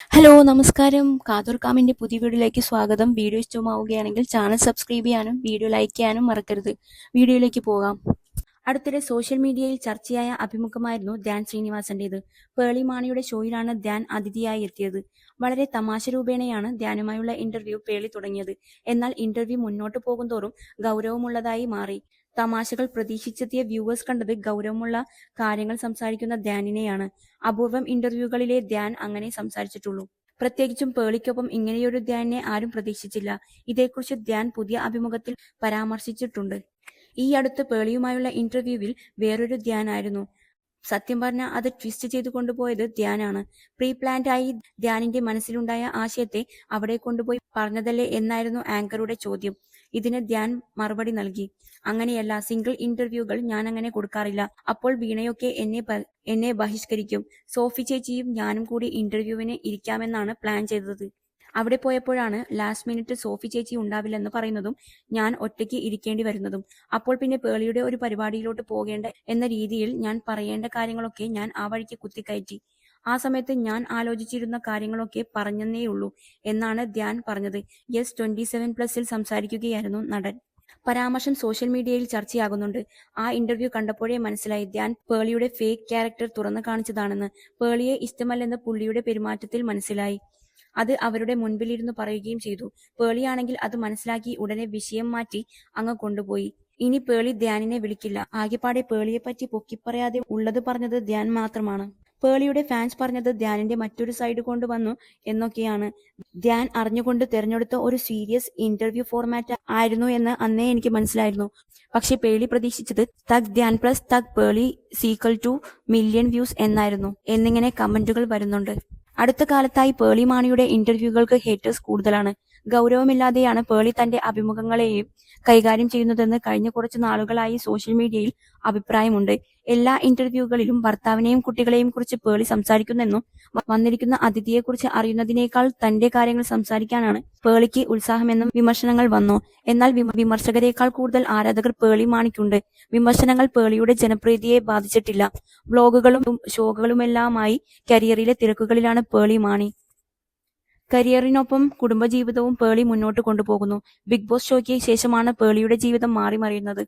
Hello നമസ്കാരം. കാതോർക്കാമിന്റെ പുതിയ വീഡിയോയിലേക്ക് സ്വാഗതം. വീഡിയോ ഇഷ്ടമാവുകയാണെങ്കിൽ ചാനൽ സബ്സ്ക്രൈബ് ചെയ്യാനും വീഡിയോ ലൈക്ക് ചെയ്യാനും മറക്കരുത്. വീഡിയോയിലേക്ക് പോകാം. അടുത്തിടെ സോഷ്യൽ മീഡിയയിൽ ചർച്ചയായ അഭിമുഖമായിരുന്നു ധ്യാൻ ശ്രീനിവാസന്റേത്. പേളി മാണിയുടെ ഷോയിലാണ് ധ്യാൻ അതിഥിയായി എത്തിയത്. വളരെ തമാശ രൂപേണയാണ് ധ്യാനുമായുള്ള ഇന്റർവ്യൂ പേളി തുടങ്ങിയത്. എന്നാൽ ഇന്റർവ്യൂ മുന്നോട്ട് പോകുന്തോറും ഗൗരവമുള്ളതായി മാറി. തമാശകൾ പ്രതീക്ഷിച്ചെത്തിയ വ്യൂവേഴ്സ് കണ്ടത് ഗൗരവമുള്ള കാര്യങ്ങൾ സംസാരിക്കുന്ന ധ്യാനിനെയാണ്. അപൂർവം ഇന്റർവ്യൂകളിലെ ധ്യാൻ അങ്ങനെ സംസാരിച്ചിട്ടുള്ളൂ. പ്രത്യേകിച്ചും പേളിക്കൊപ്പം ഇങ്ങനെയൊരു ധ്യാനിനെ ആരും പ്രതീക്ഷിച്ചില്ല. ഇതേക്കുറിച്ച് ധ്യാൻ പുതിയ അഭിമുഖത്തിൽ പരാമർശിച്ചിട്ടുണ്ട്. ഈ അടുത്ത് പേളിയുമായുള്ള ഇന്റർവ്യൂവിൽ വേറൊരു ധ്യാനായിരുന്നു. സത്യം പറഞ്ഞാൽ അത് ട്വിസ്റ്റ് ചെയ്തു കൊണ്ടുപോയത് ധ്യാനാണ്. പ്രീ പ്ലാൻഡ് ആയി ധ്യാനിന്റെ മനസ്സിലുണ്ടായ ആശയത്തെ അവിടെ കൊണ്ടുപോയി പറഞ്ഞതല്ലേ എന്നായിരുന്നു ആങ്കറുടെ ചോദ്യം. ഇതിന് ധ്യാൻ മറുപടി നൽകി. അങ്ങനെയല്ല, സിംഗിൾ ഇന്റർവ്യൂകൾ ഞാൻ അങ്ങനെ കൊടുക്കാറില്ല. അപ്പോൾ വീണയൊക്കെ എന്നെ ബഹിഷ്കരിക്കും. സോഫി ചേച്ചിയും ഞാനും കൂടി ഇന്റർവ്യൂവിന് ഇരിക്കാമെന്നാണ് പ്ലാൻ ചെയ്തത്. അവിടെ പോയപ്പോഴാണ് ലാസ്റ്റ് മിനിറ്റ് സോഫി ചേച്ചി ഉണ്ടാവില്ലെന്ന് പറയുന്നതും ഞാൻ ഒറ്റയ്ക്ക് ഇരിക്കേണ്ടി വരുന്നതും. അപ്പോൾ പിന്നെ പേളിയുടെ ഒരു പരിപാടിയിലോട്ട് പോകേണ്ട എന്ന രീതിയിൽ ഞാൻ പറയേണ്ട കാര്യങ്ങളൊക്കെ ഞാൻ ആ വഴിക്ക് കുത്തിക്കയറ്റി. ആ സമയത്ത് ഞാൻ ആലോചിച്ചിരുന്ന കാര്യങ്ങളൊക്കെ പറഞ്ഞെന്നേയുള്ളൂ എന്നാണ് ധ്യാൻ പറഞ്ഞത്. യെസ് 27+ സംസാരിക്കുകയായിരുന്നു നടൻ. പരാമർശം സോഷ്യൽ മീഡിയയിൽ ചർച്ചയാകുന്നുണ്ട്. ആ ഇന്റർവ്യൂ കണ്ടപ്പോഴേ മനസ്സിലായി ധ്യാൻ പേളിയുടെ ഫേക്ക് ക്യാരക്ടർ തുറന്നു കാണിച്ചതാണെന്ന്. പേളിയെ ഇഷ്ടമല്ലെന്ന് പുള്ളിയുടെ പെരുമാറ്റത്തിൽ മനസ്സിലായി. അത് അവരുടെ മുൻപിലിരുന്ന് പറയുകയും ചെയ്തു. പേളിയാണെങ്കിൽ അത് മനസ്സിലാക്കി ഉടനെ വിഷയം മാറ്റി അങ്ങ് കൊണ്ടുപോയി. ഇനി പേളി ധ്യാനിനെ വിളിക്കില്ല. ആകെപ്പാടെ പേളിയെപ്പറ്റി പൊക്കിപ്പറയാതെ ഉള്ളത് പറഞ്ഞത് ധ്യാൻ മാത്രമാണ്. പേളിയുടെ ഫാൻസ് പറഞ്ഞത് ധ്യാനിന്റെ മറ്റൊരു സൈഡ് കൊണ്ടുവന്നു എന്നൊക്കെയാണ്. ധ്യാൻ അറിഞ്ഞുകൊണ്ട് തെരഞ്ഞെടുത്ത ഒരു സീരിയസ് ഇന്റർവ്യൂ ഫോർമാറ്റ് ആയിരുന്നു എന്ന് അന്നേ എനിക്ക് മനസ്സിലായിരുന്നു. പക്ഷെ പേളി പ്രതീക്ഷിച്ചത് thug Dhyan plus thug Pearle = million views എന്നായിരുന്നു എന്നിങ്ങനെ കമന്റുകൾ വരുന്നുണ്ട്. അടുത്ത കാലത്തായി പേളി മാണിയുടെ ഇന്റർവ്യൂകൾക്ക് ഹേറ്റേഴ്സ് കൂടുതലാണ്. ഗൗരവമില്ലാതെയാണ് പേളി തന്റെ അഭിമുഖങ്ങളെയും കൈകാര്യം ചെയ്യുന്നതെന്ന് കഴിഞ്ഞ കുറച്ചു നാളുകളായി സോഷ്യൽ മീഡിയയിൽ അഭിപ്രായമുണ്ട്. എല്ലാ ഇന്റർവ്യൂകളിലും ഭർത്താവിനെയും കുട്ടികളെയും കുറിച്ച് പേളി സംസാരിക്കുന്നെന്നും വന്നിരിക്കുന്ന അതിഥിയെക്കുറിച്ച് അറിയുന്നതിനേക്കാൾ തന്റെ കാര്യങ്ങൾ സംസാരിക്കാനാണ് പേളിക്ക് ഉത്സാഹമെന്നും വിമർശനങ്ങൾ വന്നു. എന്നാൽ വിമർശകരെക്കാൾ കൂടുതൽ ആരാധകർ പേളി മാണിക്കുണ്ട്. വിമർശനങ്ങൾ പേളിയുടെ ജനപ്രീതിയെ ബാധിച്ചിട്ടില്ല. വ്ലോഗുകളും ഷോകളുമെല്ലാമായി കരിയറിലെ തിരക്കുകളിലാണ് പേളി മാണി. കരിയറിനൊപ്പം കുടുംബജീവിതവും പേളി മുന്നോട്ട് കൊണ്ടുപോകുന്നു. ബിഗ് ബോസ് ഷോയ്ക്ക് ശേഷമാണ് പേളിയുടെ ജീവിതം മാറി മറിയുന്നത്.